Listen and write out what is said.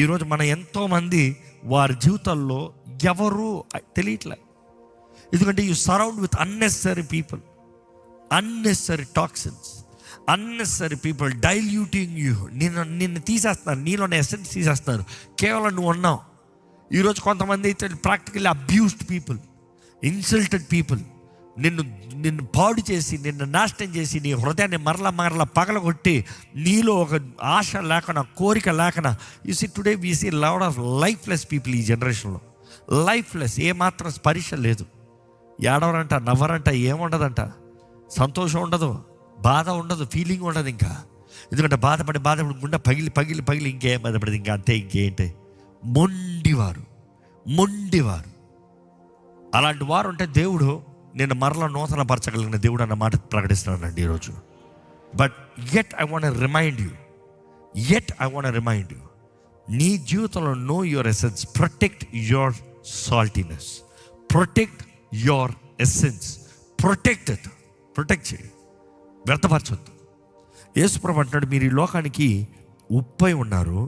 ఈరోజు మన ఎంతోమంది వారి జీవితాల్లో ఎవరు తెలియట్లే. ఎందుకంటే you surround with unnecessary people, unnecessary toxins, unnecessary people diluting you. నిన్ను తీసేస్తున్నారు, నీలోని ఎసెన్స్ తీసేస్తున్నారు. కేవలం నువ్వు ఉన్నావు. ఈరోజు కొంతమంది అయితే practically abused people, insulted people, నిన్ను పాడు చేసి, నిన్ను నాశనం చేసి, నీ హృదయాన్ని మరలా పగలగొట్టి, నీలో ఒక ఆశ లేకుండా, కోరిక లేకుండా. You see today we see lot of lifeless people ఈ జనరేషన్లో. లైఫ్లెస్, ఏమాత్రం స్పర్శ లేదు. ఏడవరంట, నవ్వరంట, ఏముండదంట, సంతోషం ఉండదు, బాధ ఉండదు, ఫీలింగ్ ఉండదు. ఇంకా ఎందుకంటే బాధపడి గుండె పగిలి ఇంకేం బాధపడదు, ఇంకా అంతే. ఇంకేంటి? మొండివారు. అలాంటి వారు ఉంటే దేవుడు నేను మరలా నూతన పరచగలిగిన దేవుడు అన్న మాట ప్రకటిస్తున్నానండి ఈరోజు. But yet I want remind you, నీ జీవితంలో know your essence, protect your saltiness, protect your essence, protect చేయి, వ్యర్థపరచొద్దు. యేసుప్రభు అంటున్నాడు, మీరు ఈ లోకానికి ఉప్పై ఉన్నారు,